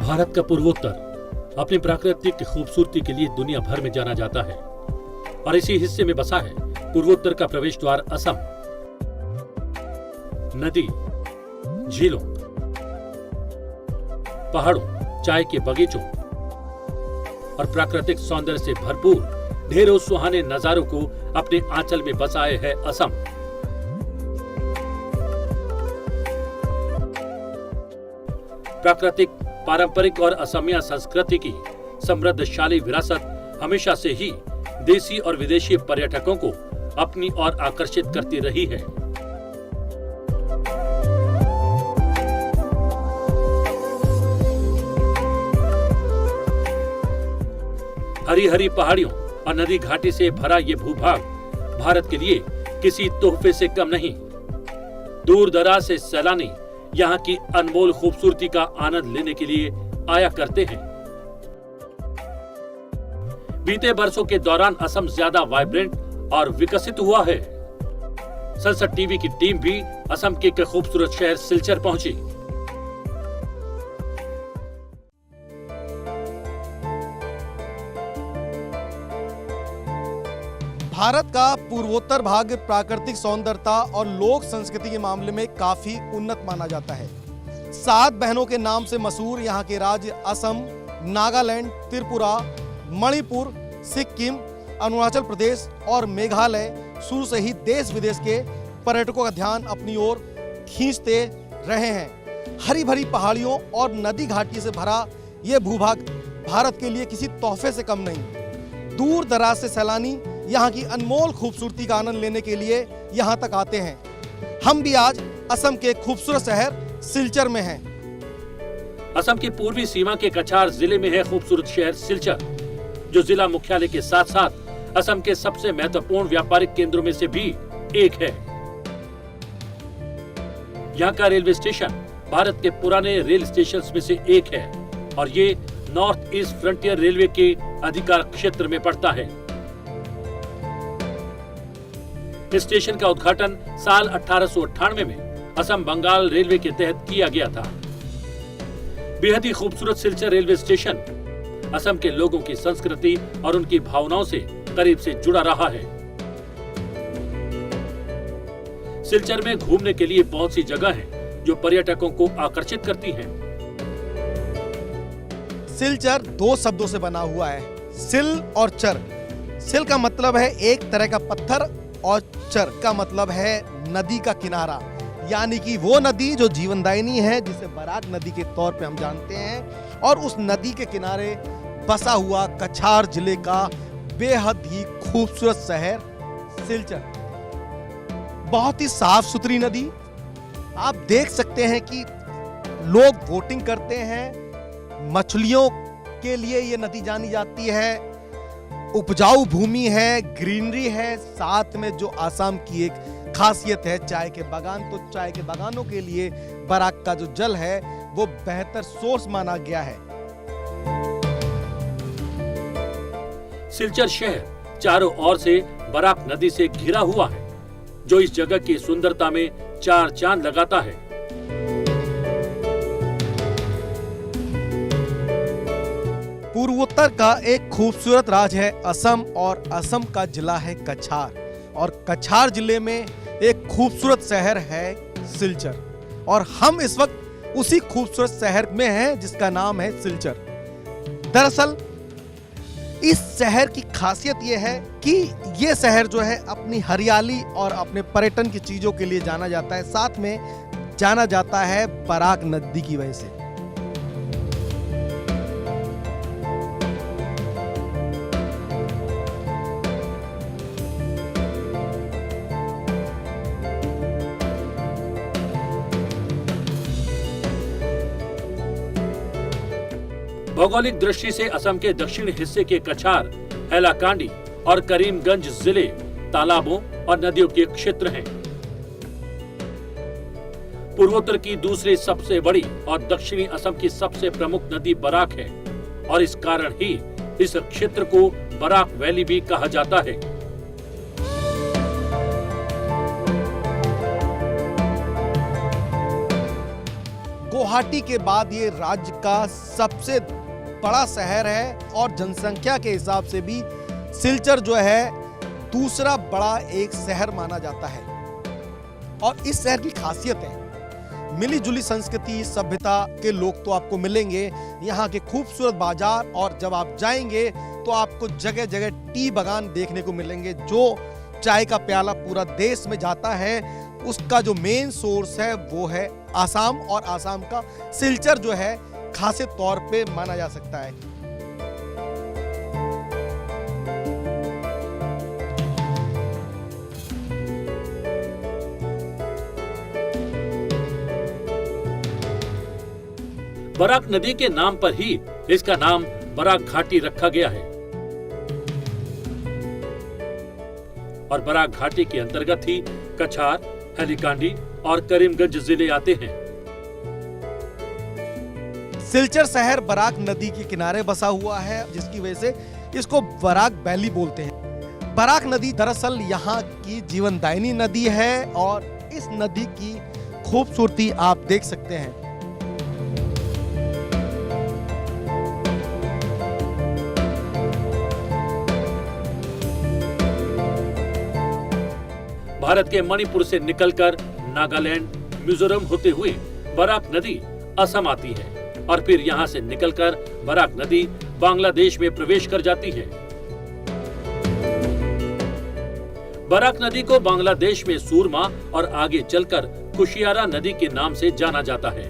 भारत का पूर्वोत्तर अपनी प्राकृतिक खूबसूरती के लिए दुनिया भर में जाना जाता है और इसी हिस्से में बसा है पूर्वोत्तर का प्रवेश द्वार असम। नदी, झीलों, पहाड़ों, चाय के बगीचों और प्राकृतिक सौंदर्य से भरपूर ढेरों सुहाने नजारों को अपने आंचल में बसाए है असम। प्राकृतिक, पारंपरिक और असमिया संस्कृति की समृद्धशाली विरासत हमेशा से ही देसी और विदेशी पर्यटकों को अपनी ओर आकर्षित करती रही है। हरी हरी पहाड़ियों और नदी घाटी से भरा ये भूभाग भारत के लिए किसी तोहफे से कम नहीं। दूर दराज से सैलानी यहाँ की अनमोल खूबसूरती का आनंद लेने के लिए आया करते हैं। बीते बरसों के दौरान असम ज्यादा वाइब्रेंट और विकसित हुआ है। सनसद टीवी की टीम भी असम के एक खूबसूरत शहर सिलचर पहुंची। भारत का पूर्वोत्तर भाग प्राकृतिक सौंदर्यता और लोक संस्कृति के मामले में काफी उन्नत माना जाता है। 7 बहनों के नाम से मशहूर यहाँ के राज्य असम, नागालैंड, त्रिपुरा, मणिपुर, सिक्किम, अरुणाचल प्रदेश और मेघालय शुरू से ही देश विदेश के पर्यटकों का ध्यान अपनी ओर खींचते रहे हैं। हरी भरी पहाड़ियों और नदी घाटी से भरा ये भूभाग भारत के लिए किसी तोहफे से कम नहीं। दूर दराज से सैलानी यहाँ की अनमोल खूबसूरती का आनंद लेने के लिए यहाँ तक आते हैं। हम भी आज असम के खूबसूरत शहर सिलचर में हैं। असम की पूर्वी सीमा के कछार जिले में है खूबसूरत शहर सिलचर, जो जिला मुख्यालय के साथ साथ असम के सबसे महत्वपूर्ण व्यापारिक केंद्रों में से भी एक है। यहाँ का रेलवे स्टेशन भारत के पुराने रेल स्टेशंस में से एक है और ये नॉर्थ ईस्ट फ्रंटियर रेलवे के अधिकार क्षेत्र में पड़ता है। इस स्टेशन का उद्घाटन साल 1898 में असम बंगाल रेलवे के तहत किया गया था। बेहद ही खूबसूरत सिलचर रेलवे स्टेशन असम के लोगों की संस्कृति और उनकी भावनाओं से करीब से जुड़ा रहा है। सिलचर में घूमने के लिए बहुत सी जगह हैं जो पर्यटकों को आकर्षित करती हैं। सिलचर 2 शब्दों से बना हुआ है, सिल और चर। सिल का मतलब है एक तरह का पत्थर और चर का मतलब है नदी का किनारा, यानी कि वो नदी जो जीवनदायिनी है, जिसे बराक नदी के तौर पे हम जानते हैं। और उस नदी के किनारे बसा हुआ कछार जिले का बेहद ही खूबसूरत शहर सिलचर। बहुत ही साफ सुथरी नदी। आप देख सकते हैं कि लोग बोटिंग करते हैं। मछलियों के लिए ये नदी जानी जाती है। उपजाऊ भूमि है, ग्रीनरी है, साथ में जो आसाम की एक खासियत है चाय के बागान, तो चाय के बागानों के लिए बराक का जो जल है वो बेहतर सोर्स माना गया है। सिलचर शहर चारों ओर से बराक नदी से घिरा हुआ है, जो इस जगह की सुंदरता में 4 चांद लगाता है। पूर्वोत्तर का एक खूबसूरत राज्य है असम और असम का जिला है कछार और कछार जिले में एक खूबसूरत शहर है सिलचर और हम इस वक्त उसी खूबसूरत शहर में हैं जिसका नाम है सिलचर। दरअसल इस शहर की खासियत यह है कि यह शहर जो है अपनी हरियाली और अपने पर्यटन की चीजों के लिए जाना जाता है, साथ में जाना जाता है बराक नदी की वजह से। भौगोलिक दृष्टि से असम के दक्षिणी हिस्से के कछार, हैलाकांडी और करीमगंज जिले तालाबों और नदियों के क्षेत्र हैं। पूर्वोत्तर की दूसरी सबसे बड़ी और दक्षिणी असम की सबसे प्रमुख नदी बराक है और इस कारण ही इस क्षेत्र को बराक वैली भी कहा जाता है। गुवाहाटी के बाद ये राज्य का सबसे बड़ा शहर है और जनसंख्या के हिसाब से भी सिलचर जो है दूसरा बड़ा एक शहर माना जाता है। और इस शहर की खासियत है मिली जुली संस्कृति सभ्यता के लोग तो आपको मिलेंगे, यहाँ के खूबसूरत बाजार, और जब आप जाएंगे तो आपको जगह जगह टी बागान देखने को मिलेंगे। जो चाय का प्याला पूरा देश में जाता है उसका जो मेन सोर्स है वो है आसाम, और आसाम का सिलचर जो है खासे तौर पे माना जा सकता है। बराक नदी के नाम पर ही इसका नाम बराक घाटी रखा गया है और बराक घाटी के अंतर्गत ही कछार, हैलीकांडी और करीमगंज जिले आते हैं। सिलचर शहर बराक नदी के किनारे बसा हुआ है, जिसकी वजह से इसको बराक वैली बोलते हैं। बराक नदी दरअसल यहाँ की जीवनदायिनी नदी है और इस नदी की खूबसूरती आप देख सकते हैं। भारत के मणिपुर से निकलकर नागालैंड, मिजोरम होते हुए बराक नदी असम आती है और फिर यहाँ से निकलकर बराक नदी बांग्लादेश में प्रवेश कर जाती है। बराक नदी को बांग्लादेश में सूरमा और आगे चलकर कुशियारा नदी के नाम से जाना जाता है।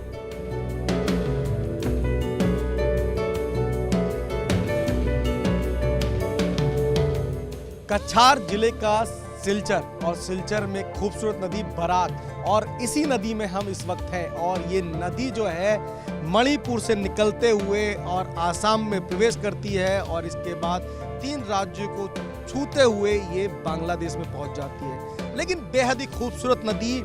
कछार जिले का सिलचर, और सिलचर में खूबसूरत नदी बराक, और इसी नदी में हम इस वक्त हैं। और ये नदी जो है मणिपुर से निकलते हुए और आसाम में प्रवेश करती है और इसके बाद 3 राज्यों को छूते हुए ये बांग्लादेश में पहुंच जाती है। लेकिन बेहद ही खूबसूरत नदी,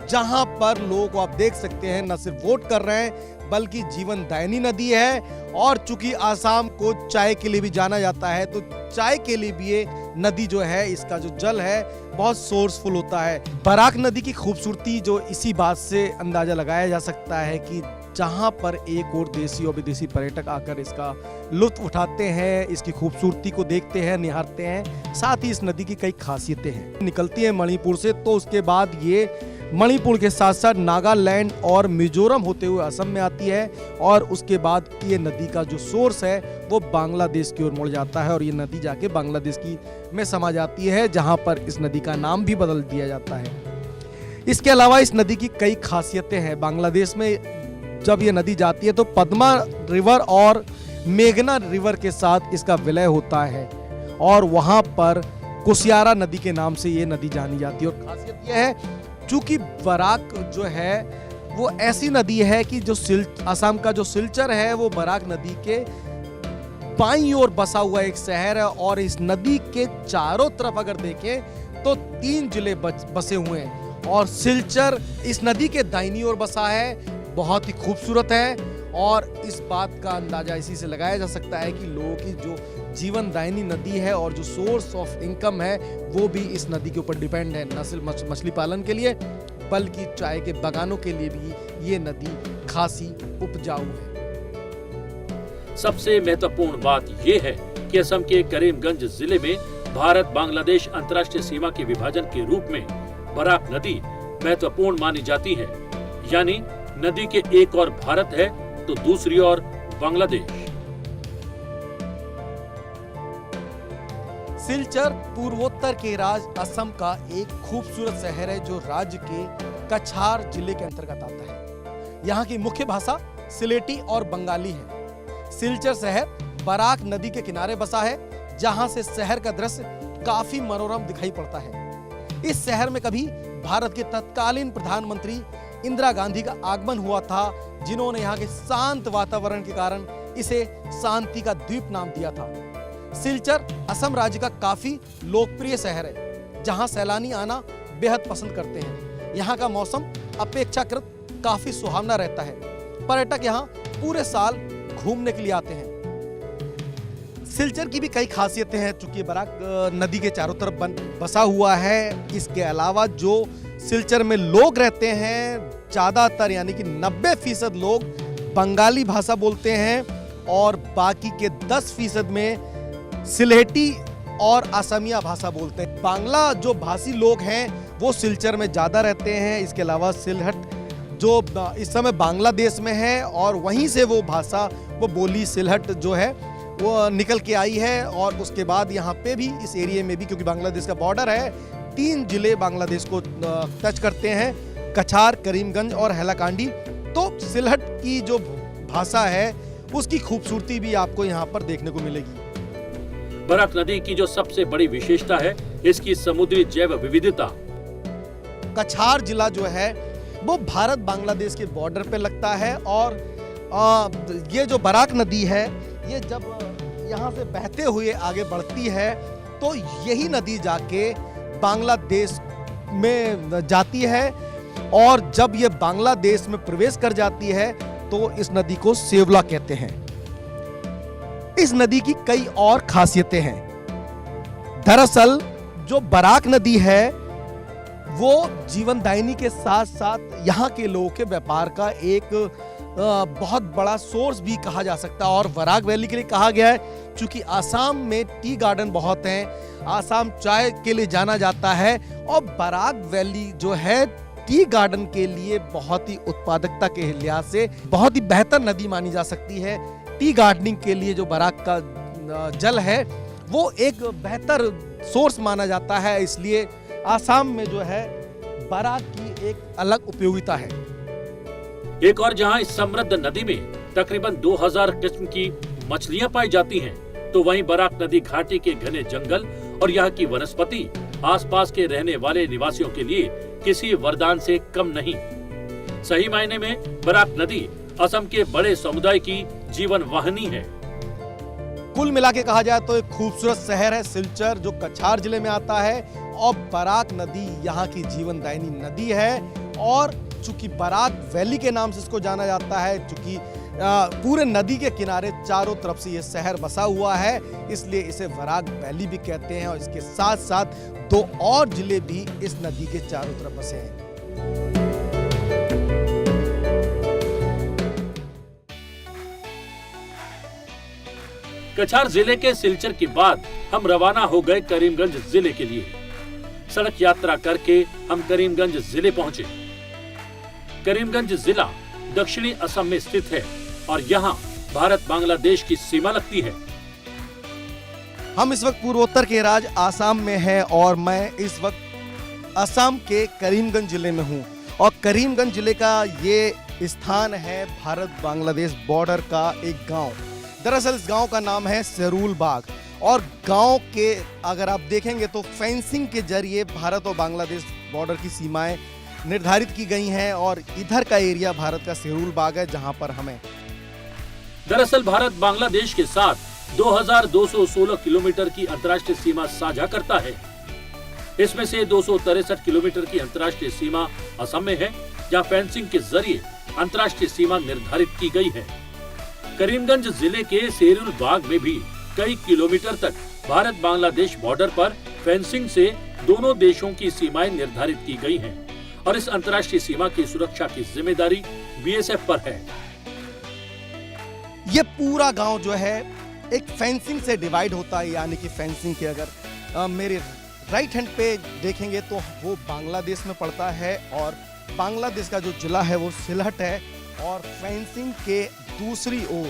जहां पर लोगों को आप देख सकते हैं न सिर्फ वोट कर रहे हैं बल्कि जीवनदायिनी नदी है। और चूंकि आसाम को चाय के लिए भी जाना जाता है तो चाय के लिए भी ये नदी जो है, इसका जो जल है बहुत सोर्सफुल होता है। बराक नदी की खूबसूरती जो इसी बात से अंदाजा लगाया जा सकता है कि जहां पर एक और देसी और विदेशी पर्यटक आकर इसका लुत्फ उठाते हैं, इसकी खूबसूरती को देखते हैं, निहारते हैं। साथ ही इस नदी की कई खासियतें हैं। निकलती है मणिपुर से तो उसके बाद ये मणिपुर के साथ साथ नागालैंड और मिजोरम होते हुए असम में आती है और उसके बाद ये नदी का जो सोर्स है वो बांग्लादेश की ओर मुड़ जाता है और ये नदी जाके बांग्लादेश की में समा जाती है, जहां पर इस नदी का नाम भी बदल दिया जाता है। इसके अलावा इस नदी की कई खासियतें हैं। बांग्लादेश में जब ये नदी जाती है तो पद्मा रिवर और मेघना रिवर के साथ इसका विलय होता है और वहां पर कुशियारा नदी के नाम से ये नदी जानी जाती है। और खासियत यह है चूंकि बराक जो है वो ऐसी नदी है कि जो असम का जो सिलचर है वो बराक नदी के बाईं ओर बसा हुआ एक शहर है और इस नदी के चारों तरफ अगर देखें तो 3 जिले बसे हुए हैं और सिलचर इस नदी के दाहिनी ओर बसा है। बहुत ही खूबसूरत है और इस बात का अंदाजा इसी से लगाया जा सकता है कि लोगों की जो जीवनदायिनी नदी है और जो सोर्स ऑफ इनकम है वो भी इस नदी के ऊपर डिपेंड है, न सिर्फ मछली पालन के लिए बल्कि चाय के बागानों के लिए भी ये नदी खासी उपजाऊ है। सबसे महत्वपूर्ण बात यह है कि असम के करीमगंज जिले में भारत बांग्लादेश अंतर्राष्ट्रीय सीमा के विभाजन के रूप में बराक नदी महत्वपूर्ण मानी जाती है। यानी नदी के एक और भारत है तो दूसरी ओर बांग्लादेश। सिलचर पूर्वोत्तर के राज्य असम का एक खूबसूरत शहर है जो राज्य के कछार जिले के अंतर्गत आता है। यहाँ की मुख्य भाषा सिलेटी और बंगाली है। सिलचर शहर बराक नदी के किनारे बसा है जहां से शहर का दृश्य काफी मनोरम दिखाई पड़ता है। इस शहर में कभी भारत के तत्कालीन प्रधानमंत्री इंदिरा गांधी का आगमन हुआ था, जिन्होंने यहाँ के शांत वातावरण के कारण इसे शांति का द्वीप नाम दिया था। सिलचर असम राज्य का काफी लोकप्रिय शहर है जहां सैलानी आना बेहद पसंद करते हैं। यहाँ का मौसम अपेक्षाकृत काफी सुहावना रहता है। पर्यटक यहाँ पूरे साल घूमने के लिए आते हैं। सिलचर की भी कई खासियतें हैं चूंकि बराक नदी के चारों तरफ बसा हुआ है। इसके अलावा जो सिलचर में लोग रहते हैं ज्यादातर यानी कि 90% लोग बंगाली भाषा बोलते हैं और बाकी के 10% में सिलेटी और असमिया भाषा बोलते हैं। बांग्ला जो भाषी लोग हैं वो सिलचर में ज़्यादा रहते हैं। इसके अलावा सिलहट जो इस समय बांग्लादेश में है और वहीं से वो भाषा, वो बोली सिलहट जो है वो निकल के आई है। और उसके बाद यहाँ पे भी इस एरिया में भी, क्योंकि बांग्लादेश का बॉर्डर है, 3 जिले बांग्लादेश को टच करते हैं, कछार, करीमगंज और हैलाकांडी। तो सिलहट की जो भाषा है उसकी खूबसूरती भी आपको यहाँ पर देखने को मिलेगी। बराक नदी की जो सबसे बड़ी विशेषता है इसकी समुद्री जैव विविधता। कछार जिला जो है वो भारत बांग्लादेश के बॉर्डर पे लगता है और ये जो बराक नदी है ये जब यहाँ से बहते हुए आगे बढ़ती है तो यही नदी जाके बांग्लादेश में जाती है और जब ये बांग्लादेश में प्रवेश कर जाती है तो इस नदी को सेवला कहते हैं। इस नदी की कई और खासियतें हैं। दरअसल जो बराक नदी है वो जीवनदायिनी के साथ साथ यहाँ के लोगों के व्यापार का एक बहुत बड़ा सोर्स भी कहा जा सकता है। और बराक वैली के लिए कहा गया है क्योंकि आसाम में टी गार्डन बहुत हैं, आसाम चाय के लिए जाना जाता है और बराक वैली जो है टी गार्डन के लिए बहुत ही उत्पादकता के लिहाज से बहुत ही बेहतर नदी मानी जा सकती है। टी गार्डनिंग के लिए जो बराक का जल है वो एक बेहतर सोर्स माना जाता है, इसलिए आसाम में जो है बराक की एक अलग उपयोगिता है। एक और जहां इस समृद्ध नदी में तकरीबन 2000 किस्म की मछलियां पाई जाती हैं, तो वहीं बराक नदी घाटी के घने जंगल और यहाँ की वनस्पति आसपास के रहने वाले निवासियों के लिए किसी वरदान से कम नहीं। सही मायने में बराक नदी असम के बड़े समुदाय की जीवन वाहिनी है। कुल मिला के कहा जाए तो एक खूबसूरत शहर है सिलचर जो कछार जिले में आता है और बराक नदी यहाँ की जीवनदायिनी नदी है। और चूंकि बराक वैली के नाम से इसको जाना जाता है, चूंकि पूरे नदी के किनारे चारों तरफ से ये शहर बसा हुआ है, इसलिए इसे बराक वैली भी कहते हैं। और इसके साथ साथ 2 और जिले भी इस नदी के चारों तरफ बसे हैं। कछार जिले के सिलचर के बाद हम रवाना हो गए करीमगंज जिले के लिए। सड़क यात्रा करके हम करीमगंज जिले पहुंचे। करीमगंज जिला दक्षिणी असम में स्थित है और यहाँ भारत बांग्लादेश की सीमा लगती है। हम इस वक्त पूर्वोत्तर के राज्य आसाम में हैं और मैं इस वक्त असम के करीमगंज जिले में हूँ। और करीमगंज जिले का ये स्थान है भारत बांग्लादेश बॉर्डर का एक गांव। दरअसल इस गांव का नाम है सेरूल बाग। और गांव के अगर आप देखेंगे तो फेंसिंग के जरिए भारत और बांग्लादेश बॉर्डर की सीमाएं निर्धारित की गई हैं और इधर का एरिया भारत का सेरूल बाग है जहां पर हमें। दरअसल भारत बांग्लादेश के साथ 2216 किलोमीटर की अंतर्राष्ट्रीय सीमा साझा करता है। इसमें से 263 किलोमीटर की अंतर्राष्ट्रीय सीमा असम में है, जहां फेंसिंग के जरिए अंतर्राष्ट्रीय सीमा निर्धारित की गई है। करीमगंज जिले के सेरूल बाग में भी कई किलोमीटर तक भारत बांग्लादेश बॉर्डर पर फेंसिंग से दोनों देशों की सीमाएं निर्धारित की गई हैं और इस अंतर्राष्ट्रीय सीमा की सुरक्षा की जिम्मेदारी बीएसएफ पर है। ये पूरा गांव जो है एक फेंसिंग से डिवाइड होता है, यानी कि फेंसिंग के अगर मेरे राइट हैंड पे देखेंगे तो वो बांग्लादेश में पड़ता है और बांग्लादेश का जो जिला है वो सिलहट है और फेंसिंग के दूसरी ओर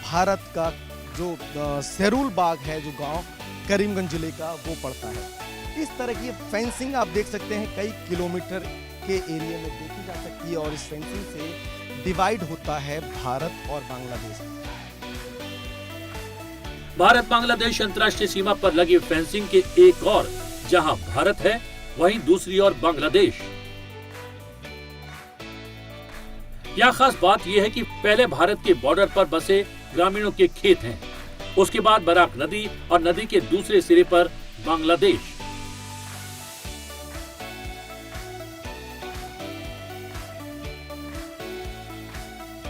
भारत का जो सेरूल बाग है, जो गांव करीमगंज जिले का, वो पड़ता है। इस तरह की फेंसिंग आप देख सकते हैं कई किलोमीटर के एरिया में देखी जा सकती है और इस फेंसिंग से डिवाइड होता है भारत और बांग्लादेश। भारत बांग्लादेश अंतर्राष्ट्रीय सीमा पर लगी फेंसिंग के एक और जहां भारत है वहीं दूसरी ओर बांग्लादेश। यह खास बात यह है कि पहले भारत के बॉर्डर पर बसे ग्रामीणों के खेत हैं, उसके बाद बराक नदी और नदी के दूसरे सिरे पर बांग्लादेश।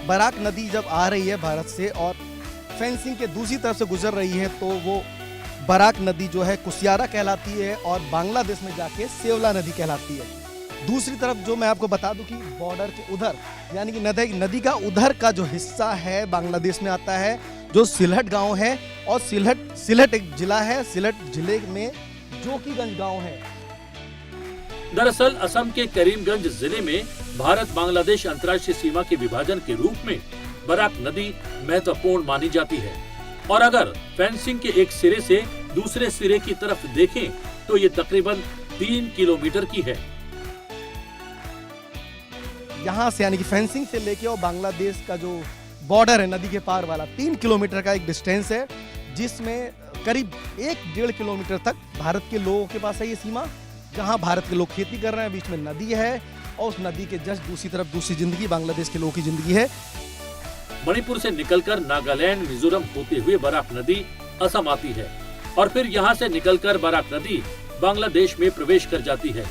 बराक नदी जब आ रही है भारत से और फेंसिंग के दूसरी तरफ से गुजर रही है तो वो बराक नदी जो है कुसियारा कहलाती है और बांग्लादेश में जाके सेवला नदी कहलाती है। दूसरी तरफ जो मैं आपको बता दूं कि बॉर्डर के उधर यानी कि नदी का उधर का जो हिस्सा है बांग्लादेश में आता है, जो सिलहट गांव है। और सिलहट एक जिला है, सिलहट जिले में जोकीगंज गांव है। दरअसल असम के करीमगंज जिले में भारत बांग्लादेश अंतर्राष्ट्रीय सीमा के विभाजन के रूप में बराक नदी महत्वपूर्ण मानी जाती है। और अगर फेंसिंग के एक सिरे से दूसरे सिरे की तरफ देखें तो ये तकरीबन 3 किलोमीटर की है। यहाँ से यानी कि फेंसिंग से लेके और बांग्लादेश का जो बॉर्डर है नदी के पार वाला 3 किलोमीटर का एक डिस्टेंस है, जिसमें करीब 1-1.5 किलोमीटर तक भारत के लोगों के पास है ये सीमा, जहाँ भारत के लोग खेती कर रहे हैं। बीच में नदी है और उस नदी के जस्ट दूसरी तरफ दूसरी जिंदगी बांग्लादेश के लोगों की जिंदगी है। मणिपुर से निकलकर नागालैंड मिजोरम होते हुए बराक नदी असम आती है और फिर यहाँ से निकलकर बराक नदी बांग्लादेश में प्रवेश कर जाती है।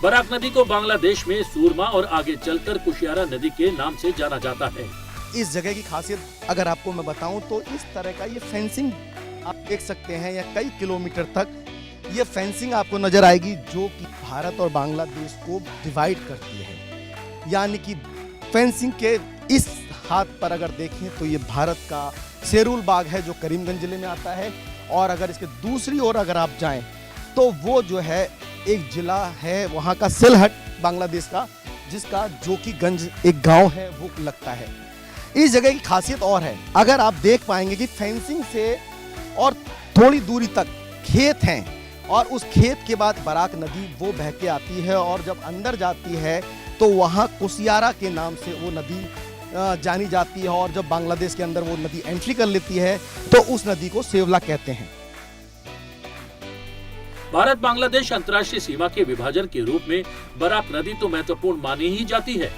बराक नदी को बांग्लादेश में सूरमा और आगे चलकर कुशियारा नदी के नाम से जाना जाता है। इस जगह की खासियत अगर आपको मैं बताऊं तो इस तरह का ये फेंसिंग आप देख सकते हैं, या कई किलोमीटर तक ये फेंसिंग आपको नजर आएगी, जो कि भारत और बांग्लादेश को डिवाइड करती है। यानी कि फेंसिंग के इस हाथ पर अगर देखें तो ये भारत का शेरुल बाग है जो करीमगंज जिले में आता है, और अगर इसके दूसरी ओर अगर आप जाएं तो वो जो है एक जिला है वहाँ का सिलहट बांग्लादेश का, जिसका जोकीगंज एक गांव है वो लगता है। इस जगह की खासियत और है, अगर आप देख पाएंगे कि फेंसिंग से और थोड़ी दूरी तक खेत हैं, और उस खेत के बाद बराक नदी वो बह के आती है, और जब अंदर जाती है तो वहाँ कुशियारा के नाम से वो नदी जानी जाती है। और जब बांग्लादेश के अंदर वो नदी एंट्री कर लेती है तो उस नदी को सेवला कहते हैं। भारत बांग्लादेश अंतर्राष्ट्रीय सीमा के विभाजन के रूप में बराक नदी तो महत्वपूर्ण मानी ही जाती है।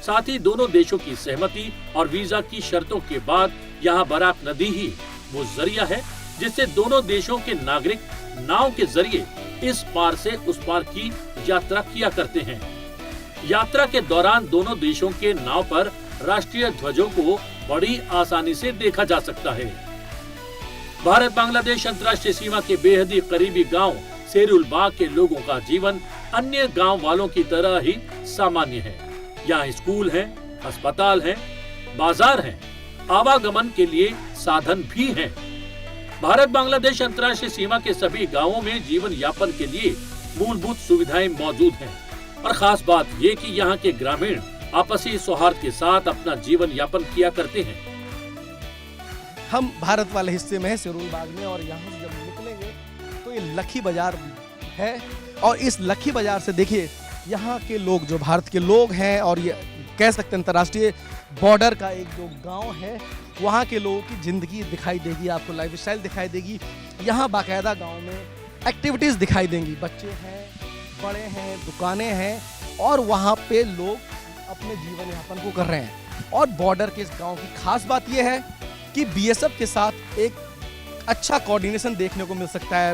साथ ही दोनों देशों की सहमति और वीजा की शर्तों के बाद यहाँ बराक नदी ही वो जरिया है जिससे दोनों देशों के नागरिक नाव के जरिए इस पार से उस पार की यात्रा किया करते हैं। यात्रा के दौरान दोनों देशों के नाव पर राष्ट्रीय ध्वजों को बड़ी आसानी से देखा जा सकता है। भारत बांग्लादेश अंतर्राष्ट्रीय सीमा के बेहद ही करीबी गांव शेरुल बाग के लोगों का जीवन अन्य गांव वालों की तरह ही सामान्य है। यहाँ स्कूल है, अस्पताल है, बाजार है, आवागमन के लिए साधन भी हैं। भारत बांग्लादेश अंतर्राष्ट्रीय सीमा के सभी गांवों में जीवन यापन के लिए मूलभूत सुविधाएं मौजूद हैं और खास बात ये कि यहाँ के ग्रामीण आपसी सौहार्द के साथ अपना जीवन यापन किया करते हैं। हम भारत वाले हिस्से में है शेरुल बाग में, और यहाँ से जब निकलेंगे तो ये लखी बाजार है, और इस लखी बाजार से देखिए यहाँ के लोग जो भारत के लोग हैं, और ये कह सकते हैं अंतर्राष्ट्रीय बॉर्डर का एक जो गांव है वहाँ के लोगों की ज़िंदगी दिखाई देगी, आपको लाइफस्टाइल दिखाई देगी। यहाँ बाकायदा गांव में एक्टिविटीज़ दिखाई देंगी, बच्चे हैं, बड़े हैं, दुकानें हैं, और वहाँ पे लोग अपने जीवन यापन को कर रहे हैं। और बॉर्डर के इस गाँव की खास बात यह है कि बीएसएफ के साथ एक अच्छा कोऑर्डिनेशन देखने को मिल सकता है।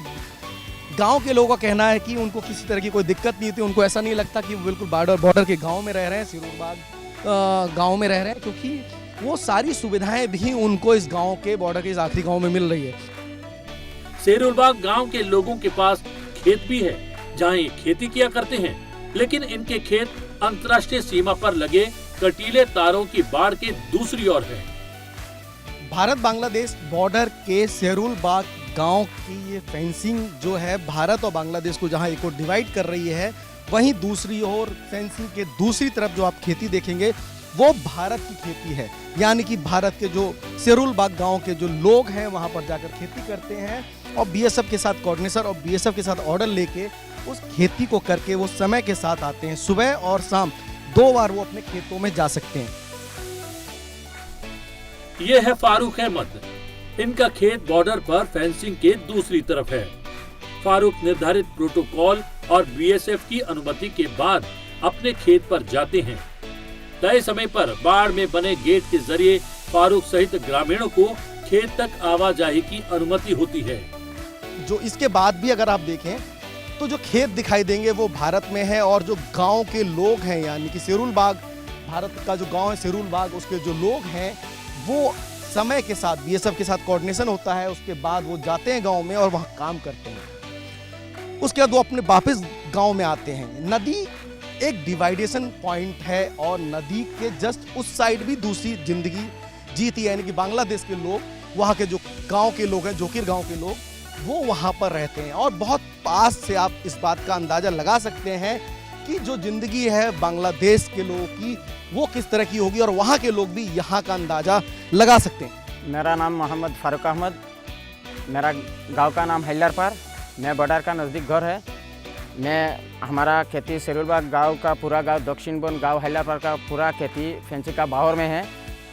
गांव के लोगों का कहना है कि उनको किसी तरह की कोई दिक्कत नहीं थी, उनको ऐसा नहीं लगता कि वो बिल्कुल बॉर्डर के गांव में रह रहे हैं, शेरुल बाग गांव में रह रहे हैं, क्योंकि वो सारी सुविधाएं भी उनको इस गांव के बॉर्डर के इस आखिरी गांव में मिल रही है। शेरुल बाग गांव के लोगों के पास खेत भी है जहां ये खेती किया करते हैं, लेकिन इनके खेत अंतर्राष्ट्रीय सीमा पर लगे कटीले तारों की बाड़ के दूसरी ओर है। भारत बांग्लादेश बॉर्डर के शेरुल बाग गांव की ये फेंसिंग जो है भारत और बांग्लादेश को जहां एक और डिवाइड कर रही है, वहीं दूसरी ओर फेंसिंग के दूसरी तरफ जो आप खेती देखेंगे वो भारत की खेती है। यानी कि भारत के जो शेरुल बाग गांव के जो लोग हैं वहां पर जाकर खेती करते हैं, और बीएसएफ के साथ कोऑर्डिनेशन और बीएसएफ के साथ ऑर्डर लेके उस खेती को करके वो समय के साथ आते हैं। सुबह और शाम 2 बार वो अपने खेतों में जा सकते हैं। ये है फारूक अहमद, इनका खेत बॉर्डर पर फेंसिंग के दूसरी तरफ है। फारूक निर्धारित प्रोटोकॉल और बीएसएफ की अनुमति के बाद अपने खेत पर जाते हैं। तय समय पर बाढ़ में बने गेट के जरिए फारूक सहित ग्रामीणों को खेत तक आवाजाही की अनुमति होती है। जो इसके बाद भी अगर आप देखें तो जो खेत दिखाई देंगे वो भारत में है, और जो गांव के लोग हैं यानी कि शेरुल बाग भारत का जो गांव है शेरुल बाग, उसके जो लोग हैं वो समय के साथ बीएसएफ के साथ कोऑर्डिनेशन होता है, उसके बाद वो जाते हैं गांव में और वहाँ काम करते हैं। उसके बाद वो अपने वापस गांव में आते हैं। नदी एक डिवाइडेशन पॉइंट है और नदी के जस्ट उस साइड भी दूसरी जिंदगी जीती है, यानी कि बांग्लादेश के लोग, वहाँ के जो गांव के लोग हैं, जोकिर गांव के लोग, वो वहाँ पर रहते हैं। और बहुत पास से आप इस बात का अंदाजा लगा सकते हैं कि जो जिंदगी है बांग्लादेश के लोगों की वो किस तरह की होगी, और वहाँ के लोग भी यहाँ का अंदाजा लगा सकते हैं। मेरा नाम मोहम्मद फारूक अहमद, मेरा गांव का नाम हैलरपार, मैं बॉर्डर का नज़दीक घर है। हमारा खेती सेरुलबाग गांव का पूरा गांव, दक्षिण बन गांव हैलरपार का पूरा खेती फेंसी का बाहर में है।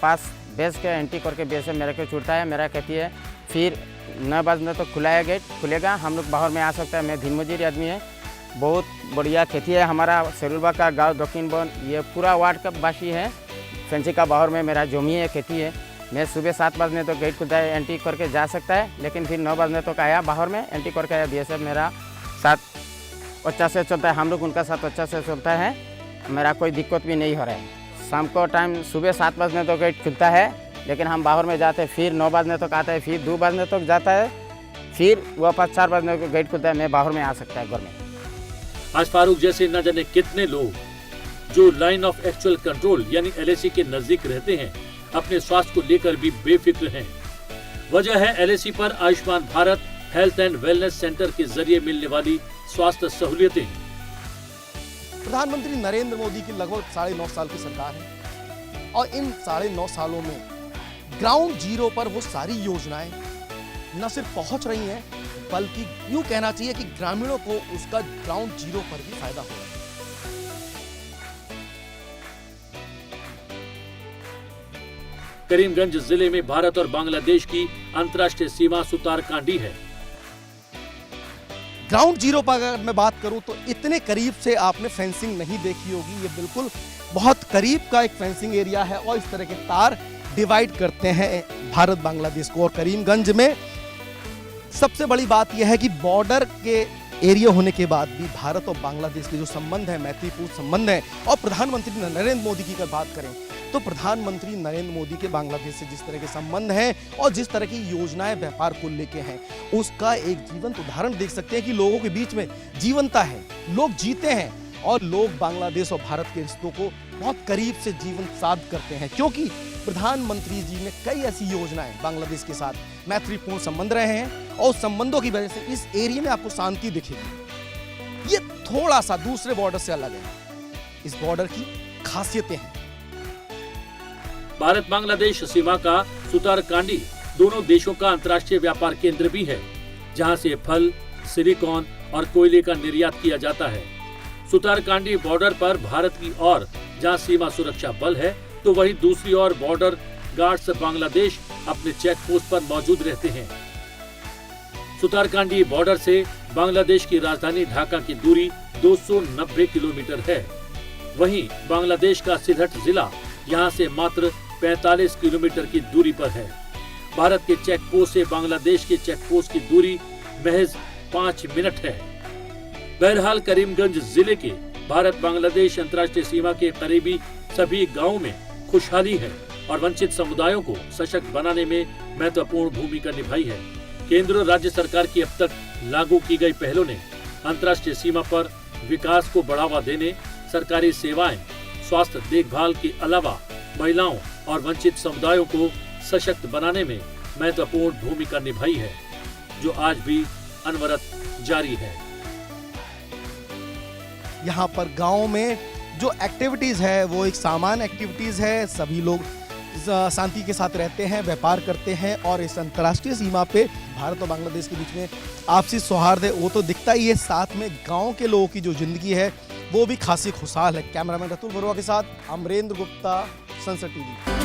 पास बेस के एंटी करके बेस से मेरे को छूटता है, मेरा खेती है। फिर 9 बजे तो खुलाया गेट खुलेगा, हम लोग बाहर में आ सकते हैं। मैं दिन मजूरी आदमी है, बहुत बढ़िया खेती है हमारा सेरुलबाग का गांव दक्षिण बन, ये पूरा वार्ड का वासी है। फेंसी का बाहर में मेरा जमी है, खेती है। मैं सुबह 7 बजने तो गेट खुलता है, एंट्री करके जा सकता है, लेकिन फिर 9 बजने तो आया बाहर में एंट्री करके आया। बीएसएफ मेरा साथ अच्छा से चलता है, हम लोग उनका साथ अच्छा से चलता है, मेरा कोई दिक्कत भी नहीं हो रहा है। शाम को टाइम सुबह 7 बजने तो गेट खुलता है, लेकिन हम बाहर में जाते हैं, फिर 9 बजने तक आता है, फिर 2 बजने तक जाता है, फिर वापस 4 बजने को गेट खुलता है, मैं बाहर में आ सकता है घर में। आज फारूक जैसे न जाने कितने लोग जो लाइन ऑफ एक्चुअल कंट्रोल यानी LAC के नजदीक रहते हैं, अपने स्वास्थ्य को लेकर भी बेफिक्र हैं। वजह है LAC पर Ayushman Bharat health and wellness centre के जरिए मिलने वाली स्वास्थ्य सहूलियतें। प्रधानमंत्री नरेंद्र मोदी की लगभग 9.5 साल की सरकार है और इन 9.5 सालों में ग्राउंड जीरो पर वो सारी योजनाएं न सिर्फ पहुंच रही हैं, बल्कि यूं कहना चाहिए कि ग्रामीणों को उसका ग्राउंड जीरो पर भी फायदा हो रहा है। करीमगंज जिले में भारत और बांग्लादेश की अंतर्राष्ट्रीय सीमा सुतारकांडी है। ग्राउंड जीरो पर अगर मैं बात करूं तो इतने करीब से आपने फेंसिंग नहीं देखी होगी। ये बिल्कुल बहुत करीब का एक फेंसिंग एरिया है और इस तरह के तार डिवाइड करते हैं भारत बांग्लादेश को। और करीमगंज में सबसे बड़ी बात यह है कि बॉर्डर के एरिया होने के बाद भी भारत और बांग्लादेश के जो संबंध है, मैत्रीपूर्ण संबंध है। और प्रधानमंत्री नरेंद्र मोदी की अगर बात करें तो प्रधानमंत्री नरेंद्र मोदी के बांग्लादेश से जिस तरह के संबंध हैं और जिस तरह की योजनाएं व्यापार को लेके हैं, उसका एक जीवंत उदाहरण देख सकते हैं कि लोगों के बीच में जीवंतता है, लोग जीते हैं और लोग बांग्लादेश और भारत के रिश्तों को बहुत करीब से जीवन साध करते हैं, क्योंकि प्रधानमंत्री जी ने कई ऐसी योजनाएं बांग्लादेश के साथ मैत्रीपूर्ण संबंध रहे हैं और उस संबंधों की वजह से इस एरिया में आपको शांति दिखेगी। ये थोड़ा सा दूसरे बॉर्डर से अलग है, इस बॉर्डर की खासियतें हैं। भारत बांग्लादेश सीमा का सुतारकांडी दोनों देशों का अंतर्राष्ट्रीय व्यापार केंद्र भी है, जहां से फल, सिलिकॉन और कोयले का निर्यात किया जाता है। सुतारकांडी बॉर्डर पर भारत की ओर जहां सीमा सुरक्षा बल है, तो वहीं दूसरी ओर बॉर्डर गार्ड्स बांग्लादेश अपने चेक पोस्ट पर मौजूद रहते हैं। सुतारकांडी बॉर्डर से बांग्लादेश की राजधानी ढाका की दूरी 290 किलोमीटर है। वहीं बांग्लादेश का सिलहट जिला यहाँ से मात्र 45 किलोमीटर की दूरी पर है। भारत के चेक पोस्ट से बांग्लादेश के चेक पोस्ट की दूरी महज 5 मिनट है। बहरहाल करीमगंज जिले के भारत बांग्लादेश अंतर्राष्ट्रीय सीमा के करीबी सभी गांवों में खुशहाली है और वंचित समुदायों को सशक्त बनाने में महत्वपूर्ण भूमिका निभाई है। केंद्र और राज्य सरकार की अब तक लागू की गई पहलों ने अंतर्राष्ट्रीय सीमा पर विकास को बढ़ावा देने, सरकारी सेवाएं, स्वास्थ्य देखभाल के अलावा महिलाओं और वंचित समुदायों को सशक्त बनाने में महत्वपूर्ण भूमिका निभाई है, जो आज भी अनवरत जारी है। यहाँ पर गांव में जो एक्टिविटीज है वो एक सामान्य एक्टिविटीज है। सभी लोग शांति के साथ रहते हैं, व्यापार करते हैं और इस अंतर्राष्ट्रीय सीमा पे भारत और बांग्लादेश के बीच में आपसी सौहार्द है वो तो दिखता ही है। साथ में गांव के लोगों की जो जिंदगी है वो भी खासी खुशहाल है। कैमरामैन रतुल बरुआ के साथ अमरेंद्र गुप्ता, सनसद टीवी।